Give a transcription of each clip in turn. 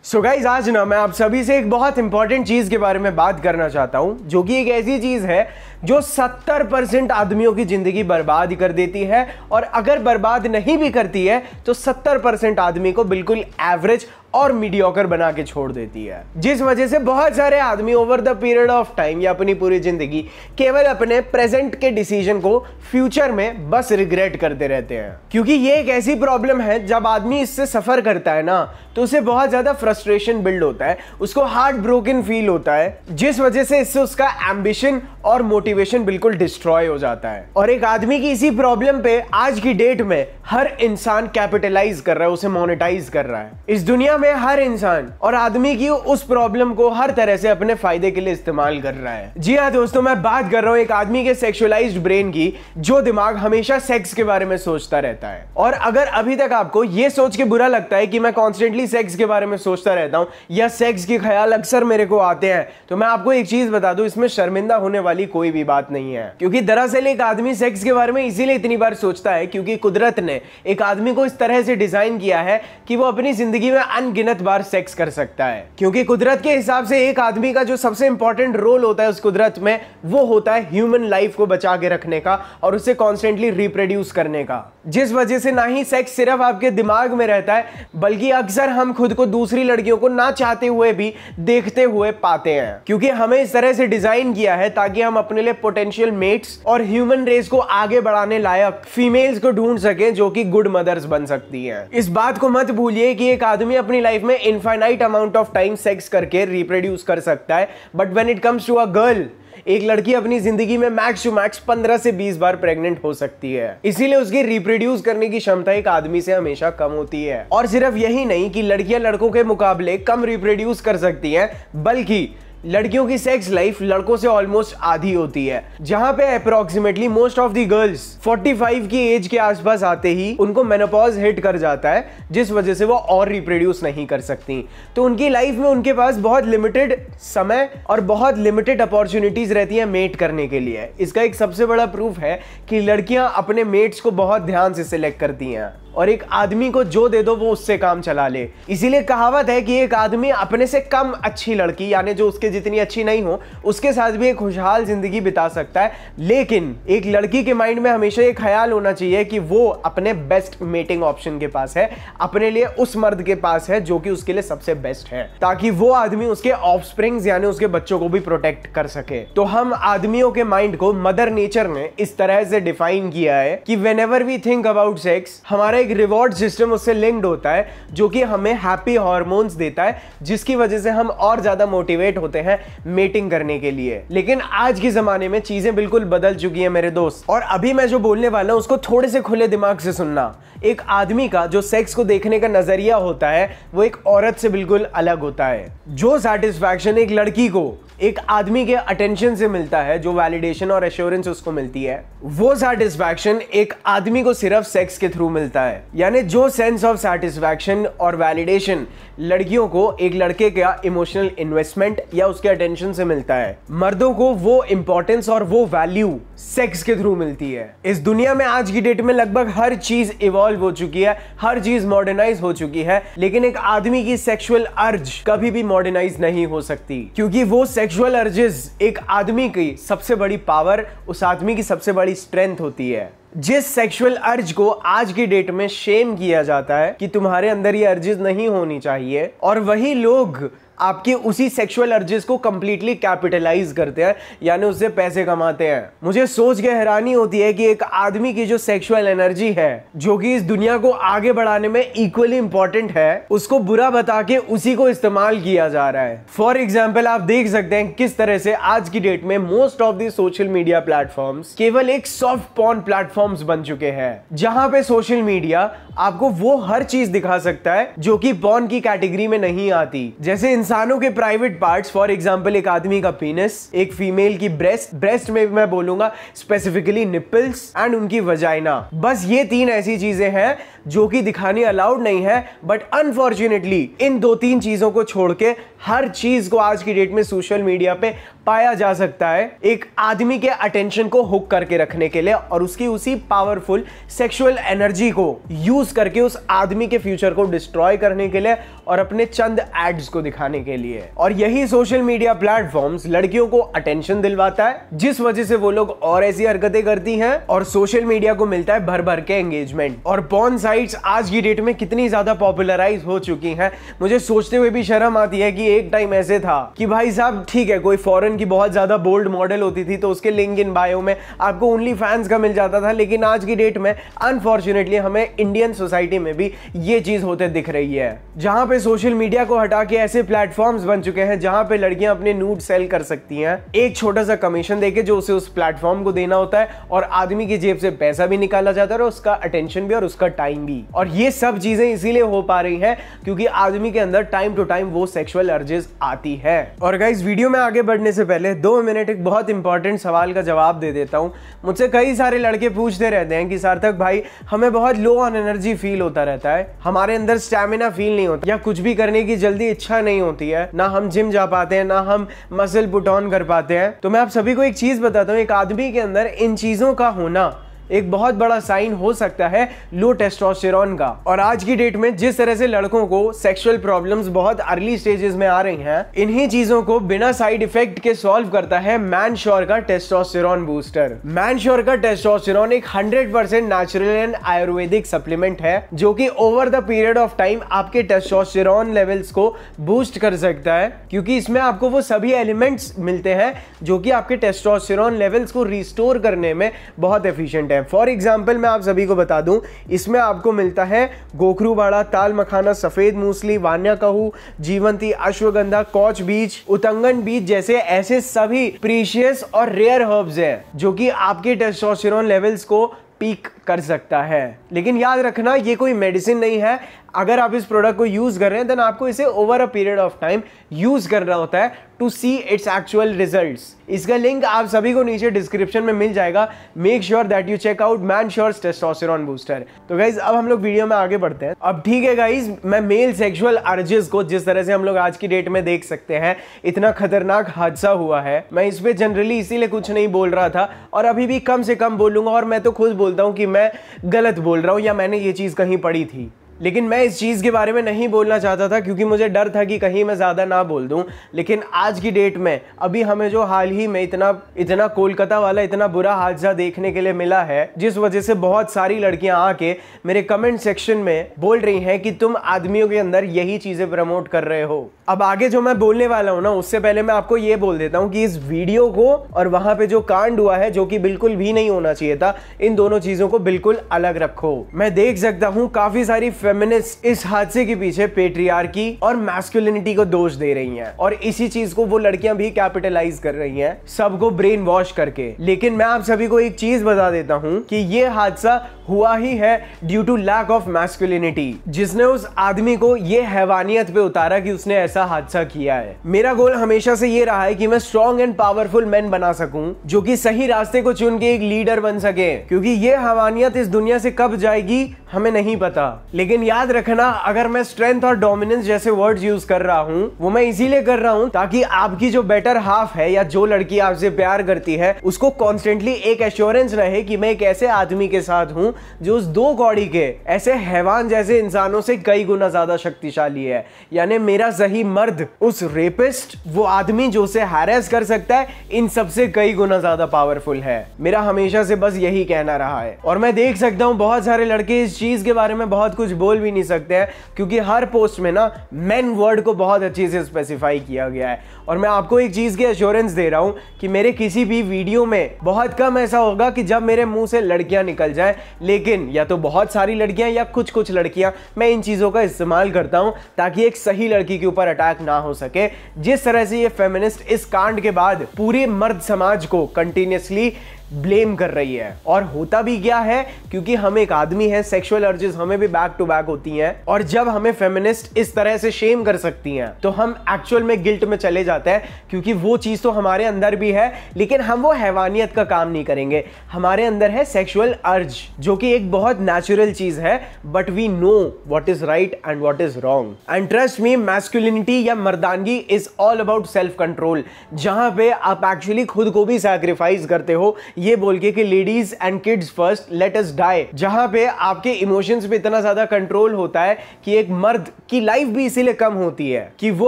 So guys आज ना मैं आप सभी से एक बहुत इंपॉर्टेंट चीज के बारे में बात करना चाहता हूं, जो कि एक ऐसी चीज है जो 70% आदमियों की जिंदगी बर्बाद कर देती है, और अगर बर्बाद नहीं भी करती है तो 70% आदमी को बिल्कुल एवरेज और मीडियोकर बना के छोड़ देती है, जिस वजह से बहुत सारे आदमी over the period of time या अपनी पूरी जिंदगी केवल अपने प्रेजेंट के डिसीजन को फ्यूचर में बस रिग्रेट करते रहते हैं। क्योंकि ये एक ऐसी प्रॉब्लम है, जब आदमी इससे सफर करता है ना तो उसे बहुत ज्यादा फ्रस्ट्रेशन बिल्ड होता है, उसको हार्ट ब्रोकन फील होता है, जिस वजह से इससे उसका एम्बिशन और मोटिवेशन बिल्कुल डिस्ट्रॉय हो जाता है। और एक आदमी की इसी प्रॉब्लम पे आज की डेट में हर इंसान कैपिटलाइज कर रहा है, उसे मोनेटाइज कर रहा है। इस दुनिया में हर इंसान और आदमी की उस प्रॉब्लम को हर तरह से अपने फायदे के लिए इस्तेमाल कर रहा है। जी हाँ दोस्तों, मैं बात कर रहा हूं एक आदमी के सेक्सुअलाइज्ड ब्रेन की, जो दिमाग हमेशा सेक्स के बारे में सोचता रहता है। और अगर अभी तक आपको यह सोच के बुरा लगता है कि मैं कॉन्स्टेंटली सेक्स के बारे में सोचता रहता हूं या सेक्स के ख्याल अक्सर मेरे को आते हैं, तो मैं आपको एक चीज बता दूं, इसमें शर्मिंदा होने वाली कोई भी बात नहीं है। क्योंकि दरअसल एक आदमी सेक्स के बारे में इसीलिए इतनी बार सोचता है क्योंकि कुदरत ने एक आदमी को इस तरह से डिजाइन किया है कि वो अपनी जिंदगी में अनगिनत बार सेक्स कर सकता है। क्योंकि कुदरत के हिसाब से एक आदमी का जो सबसे इंपॉर्टेंट रोल होता है उस कुदरत में, वो होता है ह्यूमन लाइफ को बचा के रखने का और उसे कॉन्स्टेंटली रिप्रोड्यूस करने का। जिस वजह से ना ही सेक्स सिर्फ आपके दिमाग में रहता है, बल्कि अक्सर हम खुद को दूसरी लड़कियों को ना चाहते हुए भी देखते हुए पाते हैं। क्योंकि हमें इस तरह से डिजाइन किया है ताकि हम अपने लिए पोटेंशियल मेट्स और ह्यूमन रेस को आगे बढ़ाने लायक फीमेल्स को ढूंढ सके, जो कि गुड मदर्स बन सकती हैं। इस बात को मत भूलिए कि एक आदमी अपनी लाइफ में infinite amount of time sex करके रिप्रोड्यूस कर सकता है, but when it comes to a girl, एक लड़की अपनी जिंदगी में मैक्स टू मैक्स 15 से 20 बार प्रेग्नेंट हो सकती है। इसीलिए उसकी रिप्रोड्यूस करने की क्षमता एक आदमी से हमेशा कम होती है। और सिर्फ यही नहीं कि लड़कियां लड़कों के मुकाबले कम रिप्रोड्यूस कर सकती हैं, बल्कि लड़कियों की सेक्स लाइफ लड़कों से ऑलमोस्ट आधी होती है, जहां पे approximately most of the girls 45 की एज के आसपास आते ही उनको मेनोपॉज हिट कर जाता है, जिस वजह से वो और रिप्रोड्यूस नहीं कर सकती। तो उनकी लाइफ में उनके पास बहुत लिमिटेड समय और बहुत लिमिटेड अपॉर्चुनिटीज रहती है मेट करने के लिए। इसका एक सबसे बड़ा प्रूफ है कि लड़कियां अपने मेट्स को बहुत ध्यान से सिलेक्ट करती हैं, और एक आदमी को जो दे दो वो उससे काम चला ले। इसीलिए कहावत है कि एक आदमी अपने से कम अच्छी लड़की, यानी जो उसके जितनी अच्छी नहीं हो, उसके साथ भी एक खुशहाल जिंदगी बिता सकता है। लेकिन एक लड़की के माइंड में हमेशा एक ख्याल होना चाहिए कि वो अपने बेस्ट मेटिंग ऑप्शन के पास है, अपने लिए उस मर्द के पास है जो कि उसके लिए सबसे बेस्ट है, ताकि वो आदमी उसके ऑफस्प्रिंग्स यानी उसके बच्चों को भी प्रोटेक्ट कर सके। तो हम आदमियों के माइंड को मदर नेचर ने इस तरह से डिफाइन किया है कि whenever we think about sex, हमारा एक रिवॉर्ड सिस्टम उससे लिंक्ड होता है, जो कि हमें हैप्पी हार्मोन्स देता है, जिसकी वजह से हम और ज्यादा मोटिवेट होते हैं मेटिंग करने के लिए। लेकिन आज के जमाने में चीजें बिल्कुल बदल चुकी हैं मेरे दोस्त, और अभी मैं जो बोलने वाला हूं उसको थोड़े से खुले दिमाग से सुनना। एक आदमी का जो सेक्स को देखने का नजरिया होता है वो एक औरत से बिल्कुल अलग होता है। जो सैटिस्फैक्शन एक लड़की को एक आदमी के अटेंशन से मिलता है, जो वैलिडेशन और एश्योरेंस उसको मिलती है, वो सैटिस्फैक्शन एक आदमी को सिर्फ सेक्स के थ्रू मिलता है। यानी जो सेंस ऑफ सैटिस्फैक्शन और वैलिडेशन लड़कियों को एक लड़के का इमोशनल इन्वेस्टमेंट या उसके अटेंशन से मिलता है, मर्दों को वो इंपॉर्टेंस और वो वैल्यू सेक्स के थ्रू मिलती है। इस दुनिया में आज की डेट में लगभग हर चीज इवॉल्व हो चुकी है, हर चीज मॉडर्नाइज हो चुकी है, लेकिन एक आदमी की सेक्सुअल अर्ज कभी भी मॉडर्नाइज नहीं हो सकती, क्योंकि वो सेक्सुअल अर्जेस एक आदमी की सबसे बड़ी पावर, उस आदमी की सबसे बड़ी स्ट्रेंथ होती है। जिस सेक्सुअल अर्ज को आज की डेट में शेम किया जाता है कि तुम्हारे अंदर ये अर्जेस नहीं होनी चाहिए, और वही लोग आपके उसी सेक्सुअल अर्जेस को कंप्लीटली कैपिटलाइज करते हैं, यानी उससे पैसे कमाते हैं। मुझे सोच के हैरानी होती है कि एक आदमी की जो सेक्सुअल एनर्जी है, जो कि इस दुनिया को आगे बढ़ाने में इक्वली इंपॉर्टेंट है, उसको बुरा बता के उसी को इस्तेमाल किया जा रहा है। फॉर एग्जाम्पल, आप देख सकते हैं किस तरह से आज की डेट में most of the social media platforms केवल एक सॉफ्ट पॉर्न प्लेटफॉर्म्स बन चुके हैं, जहां पे सोशल मीडिया आपको वो हर चीज दिखा सकता है जो कि पॉर्न की कैटेगरी में नहीं आती। जैसे इंसानों के प्राइवेट पार्ट्स, फॉर एग्जांपल एक आदमी का पीनस, एक फीमेल की ब्रेस्ट में मैं बोलूंगा स्पेसिफिकली निपल्स एंड उनकी वजाइना। बस ये तीन ऐसी चीजें हैं जो कि दिखानी अलाउड नहीं है, बट अनफॉर्चुनेटली इन दो तीन चीजों को छोड़ के हर चीज को आज की डेट में सोशल मीडिया पे पाया जा सकता है एक आदमी के अटेंशन को हुक करके रखने के लिए और उसकी उसी पावरफुल सेक्सुअल एनर्जी को यूज यूज करके उस आदमी के फ्यूचर को डिस्ट्रॉय करने के लिए और अपने चंद एड्स को दिखाने के लिए। और यही सोशल मीडिया प्लेटफॉर्म्स लड़कियों को अटेंशन दिलवाता है, जिस वजह से वो लोग और ऐसी हरकतें करती हैं और सोशल मीडिया को मिलता है भर भर के एंगेजमेंट। और पॉर्न साइट्स आज की डेट में कितनी ज्यादा पॉपुलराइज हो चुकी हैं, मुझे सोचते हुए भी शर्म आती है कि एक टाइम ऐसे था कि भाई साहब ठीक है, कोई फॉरेन की बहुत ज्यादा बोल्ड मॉडल होती थी तो उसके लिंक इन बायो में आपको ओनली फैंस का मिल जाता था, लेकिन आज की डेट में अनफॉर्चुनेटली हमें इंडियन सोसाइटी में भी ये चीज होते दिख रही है, जहां पे सोशल मीडिया को हटा के ऐसे प्लेटफॉर्म्स बन चुके हैं जहां पे लड़कियां अपने नूड सेल कर सकती हैं एक छोटा सा कमीशन देके जो उसे उस प्लेटफॉर्म को देना होता है, और आदमी की जेब से पैसा भी निकाला जाता है और उसका अटेंशन भी और उसका टाइम भी। और ये सब चीजें इसीलिए हो पा रही हैं क्योंकि आदमी के अंदर टाइम टू टाइम वो सेक्सुअल अर्जेस आती है। और गाइस, वीडियो में आगे बढ़ने से पहले 2 मिनट एक बहुत इंपॉर्टेंट सवाल का जवाब दे देता हूं। मुझसे कई सारे लड़के पूछते रहते हैं कि सार्थक भाई, हमें बहुत लो ऑन एनर्जी फील होता रहता है, हमारे अंदर स्टैमिना फील नहीं होता या कुछ भी करने की जल्दी इच्छा नहीं होती है, ना हम जिम जा पाते हैं, ना हम मसल पुट ऑन कर पाते हैं। तो मैं आप सभी को एक चीज बताता हूं, एक आदमी के अंदर इन चीजों का होना एक बहुत बड़ा साइन हो सकता है लो टेस्टोस्टेरोन का। और आज की डेट में जिस तरह से लड़कों को सेक्सुअल प्रॉब्लम्स बहुत अर्ली स्टेजेस में आ रही हैं, इन्हीं चीजों को बिना साइड इफेक्ट के सॉल्व करता है मैनश्योर का टेस्टोस्टेरोन बूस्टर। मैनश्योर का टेस्टोस्टेरोन एक 100% नेचुरल एंड आयुर्वेदिक सप्लीमेंट है जो कि over the period of time आपके टेस्टोस्टेरोन लेवल्स को बूस्ट कर सकता है, क्योंकि इसमें आपको वो सभी एलिमेंट्स मिलते हैं जो कि आपके टेस्टोस्टेरोन लेवल्स को रिस्टोर करने में बहुत एफिशिएंट है। फॉर एग्जाम्पल मैं आप सभी को बता दूं, इसमें आपको मिलता है गोखरू बाड़ा, ताल मखाना, सफेद मूसली, वान्या कहू, जीवंती, अश्वगंधा, कॉच बीज, उतंगन बीज जैसे ऐसे सभी प्रीशियस और रेयर हर्ब्स हैं जो कि आपके टेस्टोस्टेरोन लेवल्स को पीक कर सकता है। लेकिन याद रखना, ये कोई मेडिसिन नहीं है। अगर आप इस प्रोडक्ट को यूज कर रहे हैं देन आपको इसे over a period of time use करना होता है to see its actual results. इसका लिंक आप सभी को नीचे डिस्क्रिप्शन में मिल जाएगा। Make sure that you check out ManSure's testosterone booster. तो गाइज, अब हम लोग वीडियो में आगे बढ़ते हैं। अब ठीक है गाइज, मैं मेल सेक्सुअल अर्जेस को जिस तरह से हम लोग आज की डेट में देख सकते हैं, इतना खतरनाक हादसा हुआ है, मैं इस पे जनरली इसीलिए कुछ नहीं बोल रहा था और अभी भी कम से कम बोलूंगा। और मैं तो खुद बोलता हूं कि मैं गलत बोल रहा हूं या मैंने ये चीज कहीं पढ़ी थी, लेकिन मैं इस चीज़ के बारे में नहीं बोलना चाहता था क्योंकि मुझे डर था कि कहीं मैं ज़्यादा ना बोल दूं। लेकिन आज की डेट में अभी हमें जो हाल ही में इतना कोलकाता वाला इतना बुरा हादसा देखने के लिए मिला है, जिस वजह से बहुत सारी लड़कियां आके मेरे कमेंट सेक्शन में बोल रही हैं कि तुम आदमियों के अंदर यही चीज़ें प्रमोट कर रहे हो। अब आगे जो मैं बोलने वाला हूं ना, उससे पहले मैं आपको ये बोल देता हूं कि इस वीडियो को और वहां पे जो कांड हुआ है, जो कि बिल्कुल भी नहीं होना चाहिए था, इन दोनों चीज़ों को बिल्कुल अलग रखो। मैं देख सकता हूं काफ़ी सारी फेमिनिस्ट इस हादसे के पीछे पेट्रियार्की और मैस्कुलिनिटी को दोष दे रही हैं और इसी चीज को वो लड़कियां भी कैपिटलाइज कर रही हैं, सबको ब्रेन वॉश करके। लेकिन मैं आप सभी को एक चीज बता देता हूं कि ये हादसा हुआ ही है due to lack of masculinity, जिसने उस आदमी को ये हैवानियत पे उतारा कि उसने ऐसा हादसा किया है। मेरा गोल हमेशा से ये रहा है कि मैं स्ट्रॉन्ग एंड पावरफुल मैन बना सकूं जो कि सही रास्ते को चुन के एक लीडर बन सके, क्योंकि ये हैवानियत इस दुनिया से कब जाएगी हमें नहीं पता। लेकिन याद रखना, अगर मैं स्ट्रेंथ और डोमिनेंस जैसे वर्ड्स यूज कर रहा हूं, वो मैं इसीलिए कर रहा हूं ताकि आपकी जो बेटर हाफ है या जो लड़की आपसे प्यार करती है उसको कॉन्स्टेंटली एक एश्योरेंस रहे कि मैं एक ऐसे आदमी के साथ हूं जो उस 2 कौड़ी के ऐसे हैवान जैसे इंसानों से कई गुना ज्यादा शक्तिशाली है। यानी मेरा सही मर्द उस रेपिस्ट, वो आदमी जो उसे हैरेस कर सकता है, इन सबसे कई गुना ज्यादा पावरफुल है। मेरा हमेशा से बस यही कहना रहा है। और मैं देख सकता हूं बहुत सारे लड़के इस चीज के बारे में बहुत कुछ बोल भी नहीं सकते हैं क्योंकि हर पोस्ट में ना मेन वर्ड को बहुत अच्छे से स्पेसिफाई किया गया है। और मैं आपको एक चीज की एश्योरेंस दे रहा हूं कि मेरे किसी भी वीडियो में बहुत कम ऐसा होगा कि जब मेरे मुंह से लड़कियां निकल जाएं, लेकिन या तो बहुत सारी लड़कियां या कुछ लड़कियां, मैं इन चीजों का इस्तेमाल करता हूं ताकि एक सही लड़की के ऊपर अटैक ना हो सके। जिस तरह से ये फेमिनिस्ट इस कांड के बाद पूरे मर्द समाज को कंटिन्यूअसली ब्लेम कर रही है। और होता भी क्या है, क्योंकि हम एक आदमी है, सेक्सुअल अर्जेस हमें भी बैक टू बैक होती हैं, और जब हमें फेमिनिस्ट इस तरह से शेम कर सकती हैं तो हम एक्चुअल में गिल्ट में चले जाते हैं, क्योंकि वो चीज तो हमारे अंदर भी है लेकिन हम वो हैवानियत का काम नहीं करेंगे। हमारे अंदर है सेक्सुअल अर्ज जो कि एक बहुत नेचुरल चीज है, but we know what is right and what is wrong. And trust me, masculinity या मर्दानगी is all about self control, जहां पे आप एक्चुअली खुद को भी सैक्रिफाइस करते हो ये बोल के कि ladies and kids first, let us die, जहां पे आपके इमोशंस पे इतना ज्यादा कंट्रोल होता है कि एक मर्द की लाइफ भी इसीलिए कम होती है कि वो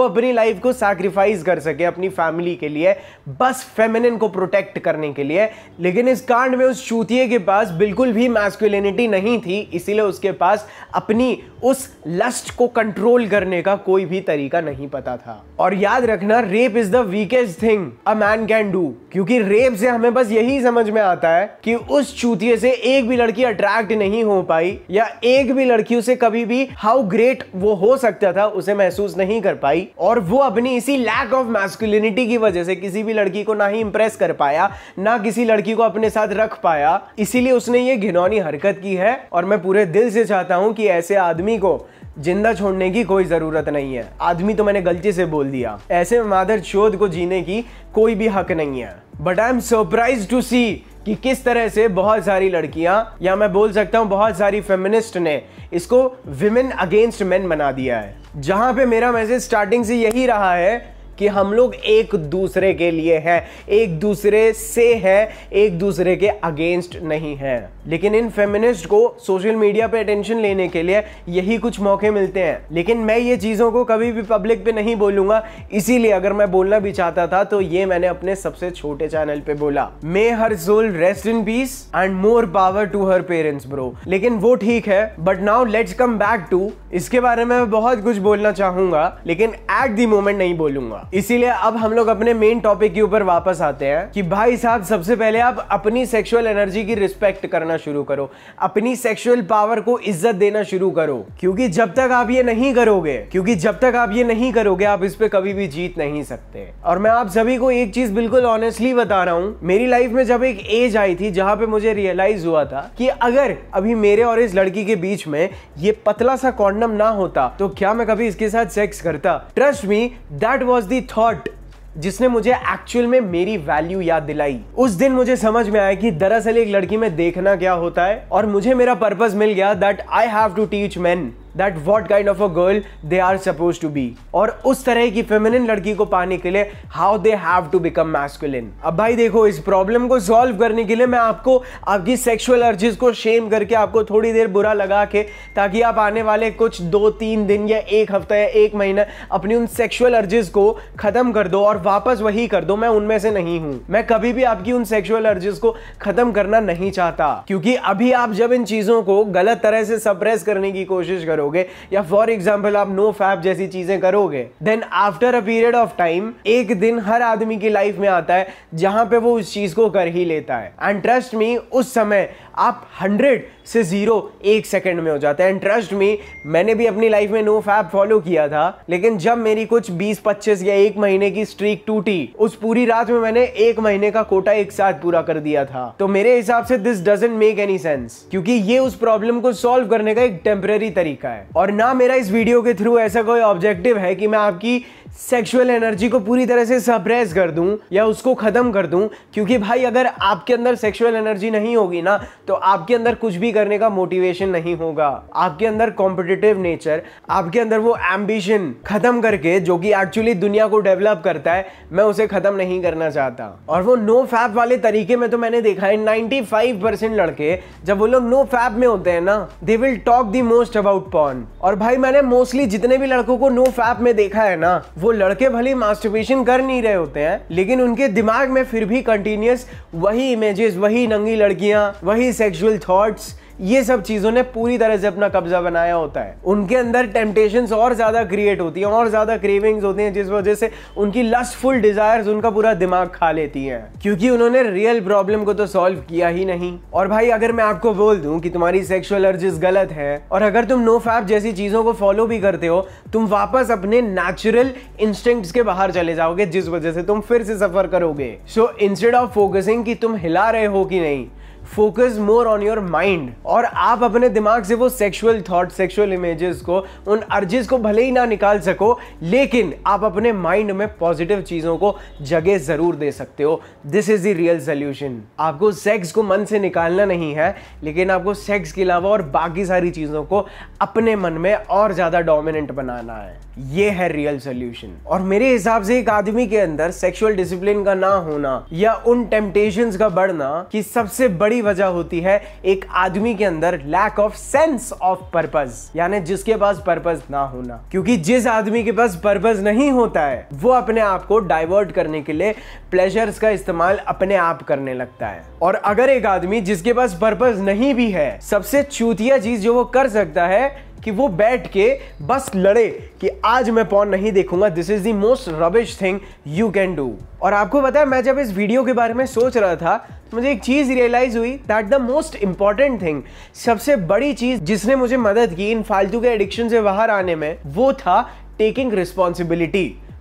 अपनी लाइफ को सैक्रिफाइस कर सके अपनी फैमिली के लिए, बस फेमिनिन को प्रोटेक्ट करने के लिए। लेकिन इस कांड में उस चूतिए के पास बिल्कुल भी मैस्कुलिनिटी नहीं थी, इसीलिए उसके पास अपनी उस लस्ट को कंट्रोल करने का कोई भी तरीका नहीं पता था। और याद रखना, rape is the weakest thing a man can do, क्योंकि रेप से हमें बस यही समझ में आता है कि उस चूतिए से एक भी लड़की अट्रैक्ट नहीं हो पाई, या एक भी लड़की उसे कभी भी हाउ ग्रेट वो हो सकता था उसे महसूस नहीं कर पाई, और वो अपनी इसी लैक ऑफ मैस्कुलिनिटी की वजह से किसी भी लड़की को ना ही इंप्रेस कर पाया, ना किसी लड़की को अपने साथ रख पाया, इसीलिए उसने ये घिनौनी हरकत की है। और मैं पूरे दिल से चाहता हूं कि ऐसे आदमी को जिंदा छोड़ने की कोई जरूरत नहीं है। आदमी तो मैंने गलती से बोल दिया, ऐसे मादर चोद को जीने की कोई भी हक नहीं है। But I am surprised to see कि किस तरह से बहुत सारी लड़कियां, या मैं बोल सकता हूं बहुत सारी फेमिनिस्ट ने इसको विमेन अगेंस्ट मेन बना दिया है, जहां पे मेरा मैसेज स्टार्टिंग से यही रहा है कि हम लोग एक दूसरे के लिए हैं, एक दूसरे से है, एक दूसरे के अगेंस्ट नहीं है। लेकिन इन फेमिनिस्ट को सोशल मीडिया पे अटेंशन लेने के लिए यही कुछ मौके मिलते हैं। लेकिन मैं ये चीज़ों को कभी भी पब्लिक पे नहीं बोलूंगा, इसीलिए अगर मैं बोलना भी चाहता था तो ये मैंने अपने सबसे छोटे चैनल पे बोला। May her soul rest in peace and more power to her parents bro. लेकिन वो ठीक है, but now let's come back to, इसके बारे में मैं बहुत कुछ बोलना चाहूंगा लेकिन एट द मोमेंट नहीं बोलूंगा। इसीलिए अब हम लोग अपने मेन टॉपिक के ऊपर वापस आते हैं कि भाई साहब, सबसे पहले आप अपनी सेक्सुअल एनर्जी की रिस्पेक्ट करना शुरू करो, अपनी सेक्सुअल पावर को इज्जत देना शुरू करो, क्योंकि जब तक आप ये नहीं करोगे आप इस पे कभी भी जीत नहीं सकते। और मैं आप सभी को एक चीज बिल्कुल ऑनेस्टली बता रहा हूं, मेरी लाइफ में जब एक एज आई थी जहां पे मुझे रियलाइज हुआ था कि अगर अभी मेरे और इस लड़की के बीच में ये पतला सा कॉन्डम ना होता तो क्या मैं कभी इसके साथ सेक्स करता। Trust me, that was the thought जिसने मुझे एक्चुअल में मेरी वैल्यू याद दिलाई। उस दिन मुझे समझ में आया कि दरअसल एक लड़की में देखना क्या होता है, और मुझे मेरा पर्पस मिल गया that I have to teach men that what kind of a girl they are supposed to be, और उस तरह की फेमिनिन लड़की को पाने के लिए how they have to become masculine। अब भाई देखो, इस प्रॉब्लम को सॉल्व करने के लिए मैं आपको आपकी सेक्सुअल अर्जेस को शेम करके आपको थोड़ी देर बुरा लगा के, ताकि आप आने वाले कुछ 2-3 दिन या एक हफ्ता या एक महीना अपनी उन सेक्सुअल अर्जेस को खत्म कर दो और वापस वही कर दो। मैं उनमें से नहीं हूं, मैं कभी भी आपकी उन सेक्सुअल अर्जेस को खत्म करना नहीं चाहता, क्योंकि अभी आप जब इन चीजों को गलत तरह से सप्रेस करने की कोशिश करो या फॉर एग्जाम्पल आप नो फैप जैसी चीजें करोगे, then after a period of time एक दिन हर आदमी की लाइफ में आता है जहां पे वो उस चीज को कर ही लेता है। एंड ट्रस्ट मी, उस समय आप 100 से 0 1 सेकंड में हो जाते हैं। एंड ट्रस्ट मी, मैंने भी अपनी लाइफ में नो फैप फॉलो किया था, लेकिन जब मेरी कुछ 20-25 या 1 महीने की स्ट्रीक टूटी, उस पूरी रात में मैंने 1 महीने का कोटा एक साथ पूरा कर दिया था। तो मेरे हिसाब से this doesn't make any sense, क्योंकि ये उस प्रॉब्लम को सॉल्व करने का एक टेम्परेरी तरीका है। और ना मेरा इस वीडियो के थ्रू ऐसा कोई ऑब्जेक्टिव है कि मैं आपकी सेक्सुअल एनर्जी को पूरी तरह से सप्रेस कर दूं या उसको खत्म कर दूं, क्योंकि भाई अगर आपके अंदर सेक्सुअल एनर्जी नहीं होगी ना तो आपके अंदर कुछ भी करने का मोटिवेशन नहीं होगा। आपके अंदर कॉम्पिटिटिव नेचर, आपके अंदर वो एम्बिशन खत्म करके जो कि एक्चुअली दुनिया को डेवलप करता है, मैं उसे खत्म नहीं करना चाहता। और वो नो फैप वाले तरीके में तो मैंने देखा है 95% लड़के जब वो लोग नो फैप में होते हैं ना, they will talk the most about porn. और भाई मैंने मोस्टली जितने भी लड़कों को नो फैप में देखा है ना, वो लड़के भले मास्टरबेशन कर नहीं रहे होते हैं, लेकिन उनके दिमाग में फिर भी कंटिन्यूअस वही इमेजेस, वही नंगी लड़कियां, वही सेक्सुअल थॉट्स, ये सब चीजों ने पूरी तरह से अपना कब्जा बनाया होता है। उनके अंदर टेम्पटेशंस और ज्यादा क्रिएट होती हैं और ज्यादा क्रेविंग्स होती हैं, जिस वजह से उनकी लस्टफुल डिजायर्स उनका पूरा दिमाग खा लेती हैं, क्योंकि उन्होंने रियल प्रॉब्लम को तो सॉल्व किया ही नहीं। और भाई अगर मैं आपको बोल दूं कि तुम्हारी सेक्सुअल अर्जेस गलत है और अगर तुम नो फैप जैसी चीजों को फॉलो भी करते हो, तुम वापस अपने नेचुरल इंस्टिंक्ट्स के बाहर चले जाओगे, जिस वजह से तुम फिर से सफर करोगे। सो इंस्टेड ऑफ फोकसिंग कि तुम हिला रहे हो कि नहीं, focus more on your mind, और आप अपने दिमाग से वो सेक्सुअल थॉट, सेक्सुअल इमेजेस को, उन अर्जेस को भले ही ना निकाल सको, लेकिन आप अपने माइंड में पॉजिटिव चीजों को जगह जरूर दे सकते हो। This is the real solution. आपको सेक्स को मन से निकालना नहीं है, लेकिन आपको सेक्स के अलावा और बाकी सारी चीजों को अपने मन में और ज्यादा डोमिनेंट बनाना है। ये है रियल सोल्यूशन। और मेरे हिसाब से एक आदमी के अंदर सेक्सुअल डिसिप्लिन का ना होना या उन टेम्पटेशंस का बढ़ना की सबसे बड़ी वजह होती है एक आदमी के अंदर lack of sense of purpose, यानी जिसके पास पर्पस ना होना। क्योंकि जिस आदमी के पास पर्पस नहीं होता है वो अपने आप को डाइवर्ट करने के लिए प्लेजर्स का इस्तेमाल अपने आप करने लगता है। और अगर एक आदमी जिसके पास पर्पस नहीं भी है, सबसे चूतिया चीज जो वो कर सकता है कि वो बैठ के बस लड़े कि आज मैं पॉर्न नहीं देखूंगा। This is the most rubbish thing you can do. और आपको पता है, मैं जब इस वीडियो के बारे में सोच रहा था मुझे एक चीज रियलाइज हुई that the most important thing, सबसे बड़ी चीज जिसने मुझे मदद की इन फालतू के एडिक्शन से बाहर आने में, वो था टेकिंग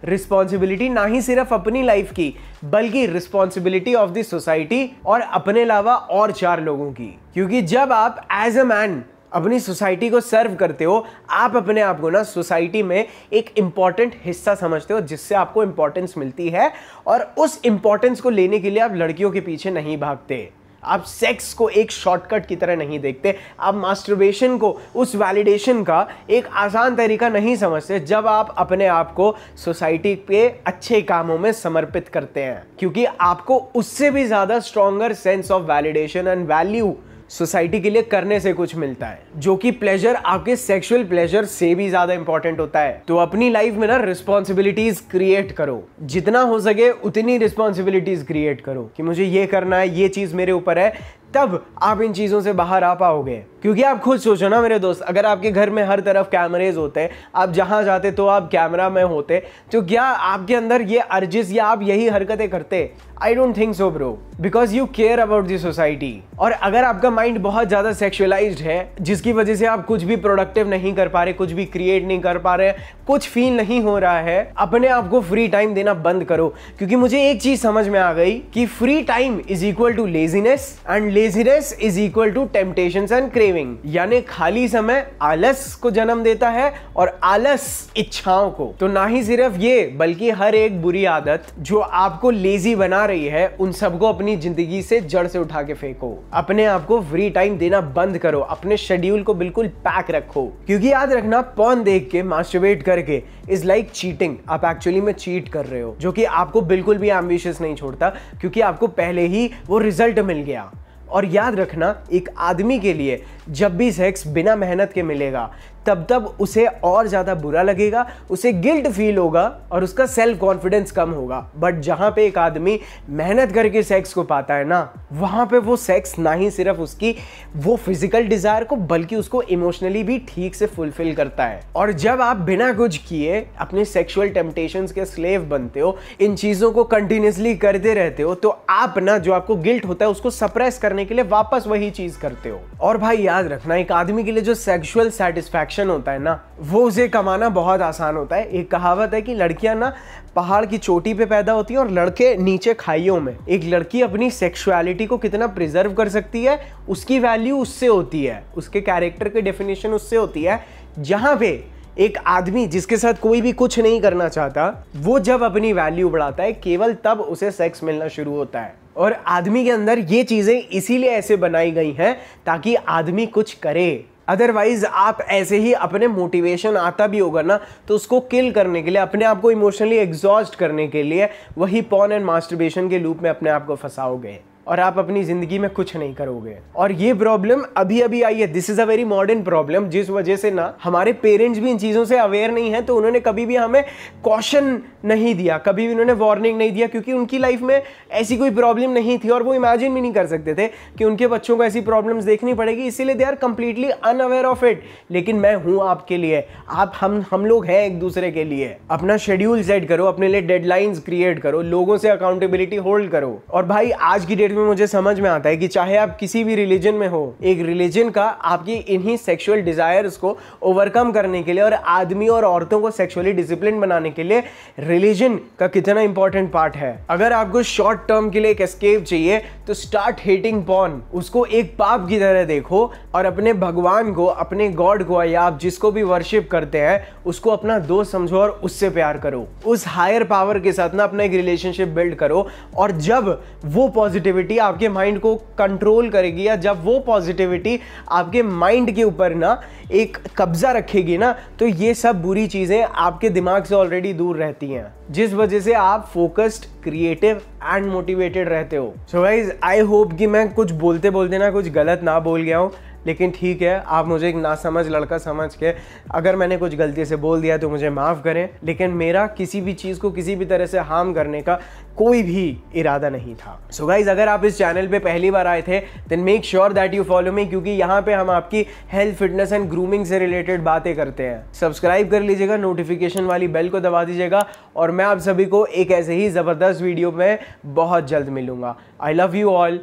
रिस्पॉन्सिबिलिटी ना ही सिर्फ अपनी लाइफ की बल्कि रिस्पॉन्सिबिलिटी ऑफ द सोसाइटी और अपने अलावा और 4 लोगों की। क्योंकि जब आप एज अ मैन अपनी सोसाइटी को सर्व करते हो, आप अपने आप को ना सोसाइटी में एक इंपॉर्टेंट हिस्सा समझते हो जिससे आपको इंपॉर्टेंस मिलती है। और उस इंपॉर्टेंस को लेने के लिए आप लड़कियों के पीछे नहीं भागते, आप सेक्स को एक शॉर्टकट की तरह नहीं देखते, आप मास्टरबेशन को उस वैलिडेशन का एक आसान तरीका नहीं समझते जब आप अपने आप को सोसाइटी के अच्छे कामों में समर्पित करते हैं। क्योंकि आपको उससे भी ज्यादा stronger sense of validation and value society के लिए करने से कुछ मिलता है, जो कि प्लेजर आपके सेक्सुअल प्लेजर से भी ज्यादा इंपॉर्टेंट होता है। तो अपनी लाइफ में ना रिस्पॉन्सिबिलिटीज क्रिएट करो, जितना हो सके उतनी रिस्पॉन्सिबिलिटीज क्रिएट करो कि मुझे ये करना है, ये चीज मेरे ऊपर है, तब आप इन चीजों से बाहर आ पाओगे। क्योंकि आप खुद सोचो ना मेरे दोस्त, अगर आपके घर में हर तरफ कैमरेज होते, आप जहां जाते तो आप कैमरा में होते, तो क्या आपके अंदर ये अर्जिस या आप यही हरकतें करते? I don't think so bro, because you care about the society. और अगर आपका माइंड बहुत ज्यादा सेक्सुअलाइज्ड है, जिसकी वजह से आप कुछ भी प्रोडक्टिव नहीं कर पा रहे, कुछ भी क्रिएट नहीं कर पा रहे, कुछ फील नहीं हो रहा है, अपने आप को फ्री टाइम देना बंद करो। क्योंकि मुझे एक चीज समझ में आ गई कि free time is equal to laziness and laziness is equal to temptations and craving. यानी खाली समय आलस को जन्म देता है और आलस इच्छाओं को। तो ना ही सिर्फ ये बल्कि हर एक बुरी आदत जो आपको लेजी बना रही है, उन सबको अपनी जिंदगी से जड़ से उठा के फेंको। अपने आप को फ्री टाइम देना बंद करो, अपने शेड्यूल को बिल्कुल पैक रखो। क्योंकि याद रखना, पॉर्न देख के मास्टरबेट करके इज लाइक चीटिंग। आप एक्चुअली में चीट कर रहे हो, जो कि आपको बिल्कुल भी एम्बिशियस नहीं छोड़ता, क्योंकि आपको पहले ही वो रिजल्ट मिल गया। और याद रखना, एक आदमी के लिए जब भी सेक्स बिना मेहनत के मिलेगा तब उसे और ज्यादा बुरा लगेगा, उसे गिल्ट फील होगा और उसका सेल्फ कॉन्फिडेंस कम होगा। बट जहां पे एक आदमी मेहनत करके सेक्स को पाता है ना, वहां पे वो सेक्स ना ही सिर्फ उसकी वो फिजिकल डिजायर को बल्कि उसको इमोशनली भी ठीक से फुलफिल करता है। और जब आप बिना कुछ किए अपने सेक्सुअल टेम्पटेशंस के स्लेव बनते हो, इन चीजों को कंटिन्यूसली करते रहते हो, तो आप ना जो आपको गिल्ट होता है उसको सप्रेस करने के लिए वापस वही चीज करते हो। और भाई याद रखना, एक आदमी के लिए जो सेक्सुअल सेटिस्फैक्शन होता है ना, वो उसे कमाना बहुत आसान होता है। एक कहावत है कि लड़कियां ना पहाड़ की चोटी पे पैदा होती हैं और लड़के नीचे खाइयों में। एक लड़की अपनी सेक्सुअलिटी को कितना प्रिजर्व कर सकती है, उसकी वैल्यू उससे होती है, उसके कैरेक्टर की डेफिनेशन उससे होती है। जहां पे एक आदमी जिसके साथ कोई भी कुछ नहीं करना चाहता, वो जब अपनी वैल्यू बढ़ाता है, केवल तब उसे सेक्स मिलना शुरू होता है। और आदमी के अंदर ये चीजें इसीलिए ऐसे बनाई गई हैं ताकि आदमी कुछ करे। अदरवाइज आप ऐसे ही अपने मोटिवेशन आता भी होगा ना, तो उसको किल करने के लिए, अपने आप को इमोशनली एग्जॉस्ट करने के लिए वही पॉर्न एंड मास्टरबेशन के लूप में अपने आप को फंसाओगे और आप अपनी जिंदगी में कुछ नहीं करोगे। और ये प्रॉब्लम अभी अभी आई है, this is a very modern problem, जिस वजह से ना हमारे पेरेंट्स भी इन चीजों से अवेयर नहीं है। तो उन्होंने कभी भी हमें कॉशन नहीं दिया, कभी भी उन्होंने वार्निंग नहीं दिया, क्योंकि उनकी लाइफ में ऐसी कोई प्रॉब्लम नहीं थी और वो इमेजिन भी नहीं कर सकते थे कि उनके बच्चों को ऐसी प्रॉब्लम्स देखनी पड़ेगी, इसीलिए they are completely unaware of it. लेकिन मैं हूं आपके लिए, आप हम लोग हैं एक दूसरे के लिए। अपना शेड्यूल सेट करो, अपने लिए डेडलाइंस क्रिएट करो, लोगों से अकाउंटेबिलिटी होल्ड करो। और भाई आज की डेट में मुझे समझ में आता है कि चाहे आप किसी भी रिलीजन में हो, एक रिलीजन का आपकी इन्हीं सेक्सुअल डिजायर्स को ओवरकम करने के लिए और आदमी और औरतों को सेक्सुअली डिसिप्लिन बनाने के लिए रिलीजन का कितना इंपॉर्टेंट पार्ट है। अगर आपको शॉर्ट टर्म के लिए एक एस्केप चाहिए तो स्टार्ट हेटिंग पॉर्न, उसको एक पाप की तरह देखो और अपने भगवान को, अपने गॉड को या आप जिसको भी वर्शिप करते हैं उसको अपना दोस्त समझो और उससे प्यार करो। उस हायर पावर के साथ ना अपना एक रिलेशनशिप बिल्ड करो और जब वो पॉजिटिविटी पॉजिटिविटी आपके माइंड को कंट्रोल करेगी, या जब वो पॉजिटिविटी आपके माइंड के ऊपर ना एक कब्जा रखेगी ना, तो ये सब बुरी चीजें आपके दिमाग से ऑलरेडी दूर रहती हैं, जिस वजह से आप फोकस्ड, क्रिएटिव एंड मोटिवेटेड रहते हो। सो गाइज, आई होप कि मैं कुछ बोलते बोलते ना कुछ गलत ना बोल गया हूँ, लेकिन ठीक है, आप मुझे एक नासमझ लड़का समझ के अगर मैंने कुछ गलती से बोल दिया तो मुझे माफ़ करें, लेकिन मेरा किसी भी चीज़ को किसी भी तरह से हार्म करने का कोई भी इरादा नहीं था। सो गाइज, अगर आप इस चैनल पे पहली बार आए थे then make sure that you follow me, क्योंकि यहाँ पे हम आपकी हेल्थ, फिटनेस एंड ग्रूमिंग से रिलेटेड बातें करते हैं। सब्सक्राइब कर लीजिएगा, नोटिफिकेशन वाली बेल को दबा दीजिएगा, और मैं आप सभी को एक ऐसे ही ज़बरदस्त वीडियो में बहुत जल्द मिलूंगा। I love you all,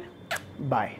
bye.